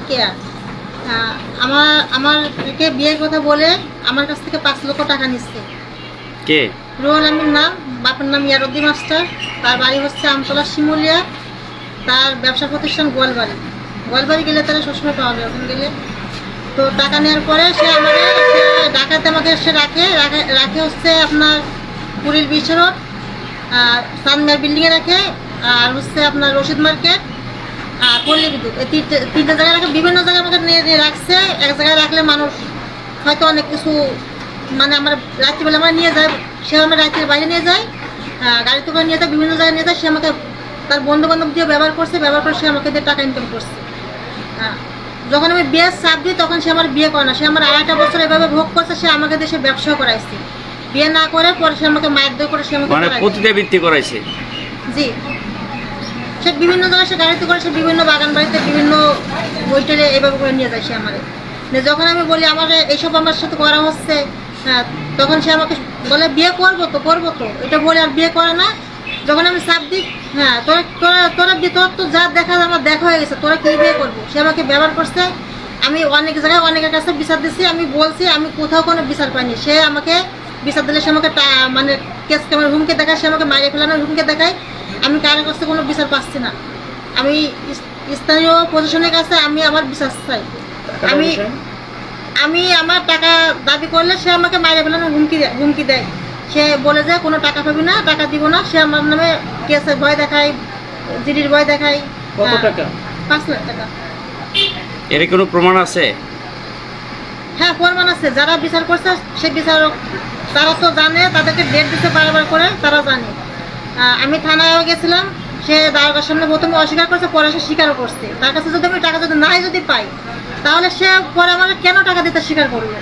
কেয়া। আমাকে বিয়ের কথা বলে আমার কাছ থেকে 5 লক্ষ টাকা নিচ্ছে। কে? রুহুল আমিন নাম, বাপের নাম ইয়ারউদ্দিন মাস্টার, তার বাড়ি হচ্ছে আমতলা শিমুলিয়া, তার ব্যবসা প্রতিষ্ঠান গোয়ালবাড়ি। গোয়ালবাড়ি গেলে তারা সবসময় পাওয়া যায়, ওখানে গেলে। তো টাকা নেওয়ার পরে সে ডাকাতে আমাকে সে রাখে হচ্ছে আপনার পুরীর বিচ রোড, সানমের বিল্ডিংয়ে রাখে, আর হচ্ছে আপনার রশিদ মার্কেট, আর পল্লী বিদ্যুৎ, এই তিনটে জায়গায় রাখে। বিভিন্ন জায়গায় আমাকে নিয়ে রাখছে। এক জায়গায় রাখলে মানুষ হয়তো অনেক কিছু, মানে আমরা রাত্রিবেলা আমরা নিয়ে যাই, সে আমরা রাত্রির বাইরে নিয়ে যাই, গাড়িতে করে নিয়ে যায়, বিভিন্ন জায়গায় নিয়ে যায়। সে আমাকে তার বন্ধু বান্ধব দিয়ে ব্যবহার করে সে আমাকে দিয়ে টাকা ইনকাম করছে। যখন আমি বিয়ের চাপ দিই তখন সে আমার বিয়ে করে না, সে আমার 2.5 বছর এভাবে ভোগ করছে। সে আমাকে দেশে ব্যবসা করাইছে, বিয়ে না করে পরে সে আমাকে মায়ের দই করে সে আমাকে মানে প্রতিবৃত্তি করাইছে। জি, সে বিভিন্ন জায়গায় সে গাড়িতে করে, সে বিভিন্ন বাগান বাড়িতে, বিভিন্ন হোটেলে এভাবে করে নিয়ে যায় সে আমারে। যখন আমি বলি আমার এইসব আমার সাথে করা হচ্ছে, তখন সে আমাকে বলে বিয়ে করবো তো এটা বলে আর বিয়ে করে না। যখন আমি চাপ দিই, তোরা তো যা দেখা আমার দেখা হয়ে গেছে, তোরা কি বিয়ে করবো, সে আমাকে ব্যবহার করছে। আমি অনেক জায়গায় অনেকের কাছে বিচার দিচ্ছি, আমি বলছি আমি কোথাও কোনো বিচার পাইনি। সে আমাকে বিচার দিলে সে আমাকে মানে কেস ক্যামেরা হুমকে দেখায়, সে আমাকে মাইরে ফেলানোর হুমকে দেখায়। আমি কারোর কাছে কোনো বিচার পাচ্ছি না। আমি স্থানীয় প্রশাসনের কাছে আমি আমার বিচার চাই। আমি আমার টাকা দাবি করলে সে আমাকে মাইরে ফেলানোর হুমকি দেয়। সে বলে যে কোনো টাকা পাবি না, টাকা দিব না। সে আমার নামে কেসের ভয় দেখায়, জিডির ভয় দেখায়। কত টাকা? 5 লাখ টাকা। এর কোনো প্রমাণ আছে? হ্যাঁ, প্রমাণ আছে। যারা বিচার করছে সে বিচারক, তারা তো জানে, তাদেরকে ডেট দিতে বারবার করে, তারা জানে। আমি থানায়ও গেছিলাম, সে দারোগার সামনে প্রথমে অস্বীকার করছে, পরে সে স্বীকারও করছে। তার কাছে যদি আমি টাকা যদি পাই, তাহলে সে পরে আমাকে কেন টাকা দিতে স্বীকার করবে?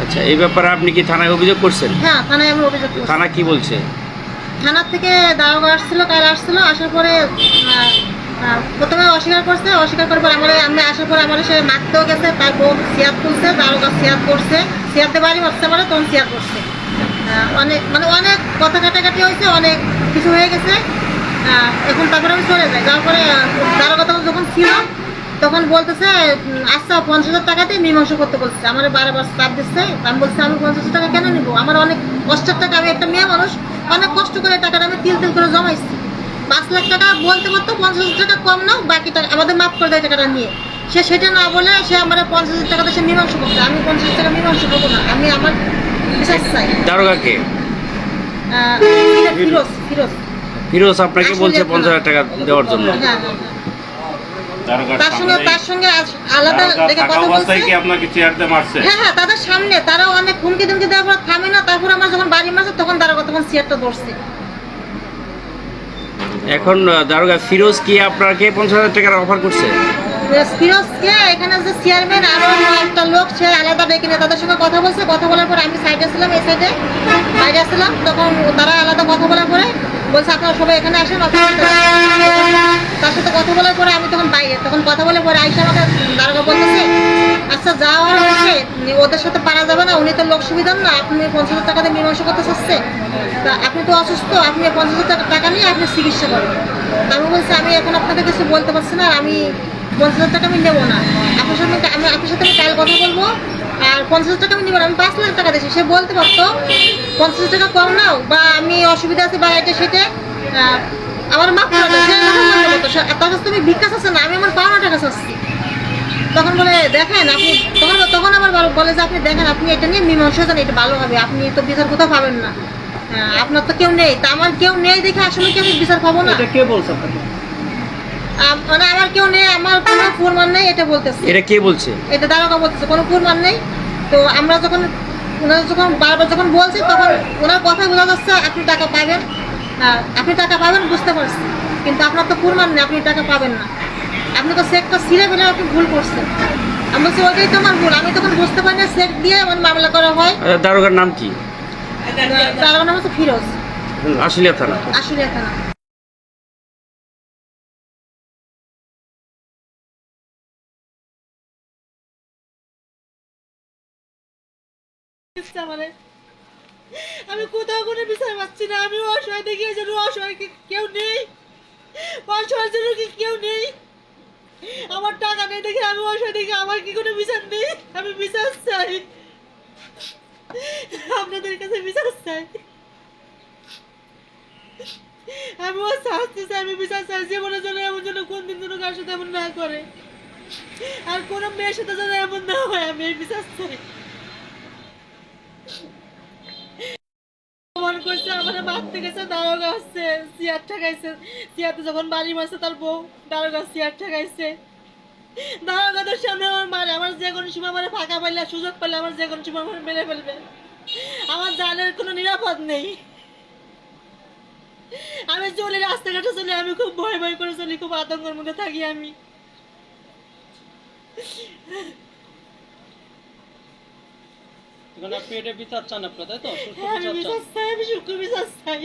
আচ্ছা, এই ব্যাপারে আপনি কি থানায় অভিযোগ করছেন? হ্যাঁ, থানায় আমি অভিযোগ করছি। থানা কি বলছে? থানার থেকে দারোগা আসছিল, কাল আসছিল। আসার পরে প্রথমে অস্বীকার করছে, অস্বীকার করার পর আমি আসার পরে আমার সে মারতেও গেছে। তার বউ সিয়াদ তুলছে, দারোগা সিয়াদ করছে, সিয়াদে বাড়ি মারতে পারে, তখন সিয়াদ করছে। অনেক কথা কাটাকাটি হয়েছে, অনেক কিছু হয়ে গেছে। এখন তারপরে আমি চলে যাই। যাওয়ার পরে দারোগা যখন ছিল তখন বলতেছে আচ্ছা 50,000 টাকা দিয়ে মীমাংসা করতে বলছে। আমার বারবার চাপ দিচ্ছে। আমি বলছি আমি 50,000 টাকা কেন নিবো? আমার অনেক কষ্টের টাকা, আমি একটা মেয়ে মানুষ, অনেক কষ্ট করে টাকাটা আমি তিল করে জমাইছি। 5 লাখ টাকা বলতে পারতো, 50,000 টাকা কম নাও, বাকি টাকা আমাদের মাফ করে দেয় টাকাটা নিয়ে। সে সেটা না বলে সে আমার 50,000 টাকাতে সে মীমাংসা করছে। আমি 50,000 টাকা মীমাংসা করবো না, আমি আমার বিশ্বাস চাই। দারোগাকে ফিরোজ আপনাকে বলছে 50,000 টাকা দেওয়ার জন্য? হ্যাঁ, তার সঙ্গে আলাদা দেখে কথা বলছে। হ্যাঁ, তাদের সামনে তারা অনেক হুমকি ধুমকি দেওয়ার পর থামে না। তারপর আমার যখন বাড়ি মারছে তখন তখন চেয়ারটা ধরছে। এখন দারোগা ফিরোজ কি আপনাকে 50,000 টাকার অফার করছে? ফিরোজকে এখানে যে চেয়ারম্যান আরো একটা লোক, সে আলাদা ডেকে নিয়ে তাদের সঙ্গে কথা বলছে। কথা বলার পর আমি সাইডে ছিলাম, এই সাইডে বাইরে আসছিলাম। তখন তারা আলাদা কথা বলার পরে বলছে আপনারা সবাই এখানে আসেন। তার সাথে কথা বলার পরে আমি তখন বাইরে, তখন কথা বলে পরে আইসা আমাকে দারোগা বলতেছে আচ্ছা যাওয়া হচ্ছে, ওদের সাথে পারা যাবে না, উনি তো লোক সুবিধার না, আপনি 50,000 টাকা দিয়ে মীমাংসা করতে চাচ্ছে, তা আপনি তো অসুস্থ, আপনি 50,000 টাকা নিয়ে আপনি চিকিৎসা করেন। তা আমি বলছি আমি এখন আপনাদের কিছু বলতে পারছি না, আমি 50,000 টাকা আমি নেবো না। আপনার সাথে আমি কাল কথা বলবো, আর 50,000 টাকা আমি নেবো না, আমি 5 লাখ টাকা দিয়েছি। সে বলতে পারতো 50,000 টাকা কম নাও, বা আমি অসুবিধা আছে বা এটা সেটা আমার মাফ করে দেয়। তার কাছে তুমি ভিক্ষা চাচ্ছে না, আমি আমার পাওনা টাকা চাচ্ছি। তখন বলে দেখেন আপনি, তখন আমার বলে যে আপনি দেখেন, আপনি এটা নিয়ে মীমাংসা যান, এটা ভালো হবে, আপনি তো বিচার কোথাও পাবেন না, আপনার তো কেউ নেই। তা আমার কেউ নেই দেখে আসলে কি আমি বিচার পাবো না? এটা কে বলছে আপনাকে? মানে আমার কেউ নেই, আমার কোনো প্রমাণ নেই, এটা বলতেছে। এটা কে বলছে? এটা দারোগা বলতেছে কোনো প্রমাণ নেই। তো আমরা ওনারা যখন বারবার যখন বলছি, তখন ওনার কথাই বোঝা যাচ্ছে আপনি টাকা পাবেন, আপনি টাকা পাবেন বুঝতে পারছি, কিন্তু আপনার তো প্রমাণ নেই, আপনি টাকা পাবেন না। আপনি তো চেকটা ছিঁড়ে ফেলে আপনি ভুল করছেন। আমি বলছি ওইটাই তো আমার ভুল, আমি তখন বুঝতে পারি না, চেক দিয়ে আমার মামলা করা হয়। দারোগার নাম কি? দারোগার নাম হচ্ছে ফিরোজ, আশুলিয়া থানা। আশুলিয়া থানা। আমি কোথাও কোনো বিচার পাচ্ছি না, আমি অসহায় দেখি অসহায় কেউ নেই, অসহায়ের জন্য কেউ নেই। আমার আমার টাকা নেই দেখে আমি অসহায় দেখে আমার কি কোনো বিচার নেই? আমি বিচার চাই, আপনাদের কাছে বিচার চাই। আমি ও শাস্তি চাই, আমি বিচার চাই। জীবনের জন্য এমন জন্য কোন দিন যেন কার সাথে এমন না করে, আর কোনো মেয়ের সাথে যেন এমন না হয়, আমি এই বিচার চাই। মন করছে আমার মারতে গেছে, দারোগা আসছে, চেয়ার ঠেকাইছে। চেয়ারতে যখন বাড়ি মারছে তার বউ, দারোগা চেয়ার ঠেকাইছে। দারোগাদের সামনে আমার মারে, আমার যে কোনো সময় আমার ফাঁকা পাইলে, সুযোগ পাইলে আমার যে কোনো সময় আমার মেরে ফেলবে। আমার জানের কোনো নিরাপদ নেই। আমি চলি, রাস্তাঘাটে চলি, আমি খুব ভয় ভয় করে চলি, খুব আতঙ্কের মধ্যে থাকি আমি। এখন আপনি এটা বিচার চান আপনার, তাই তো? সুষ্ঠু হ্যাঁ, আমি বিচার চান। বিচার চাই, আমি সুখ বিচার চাই।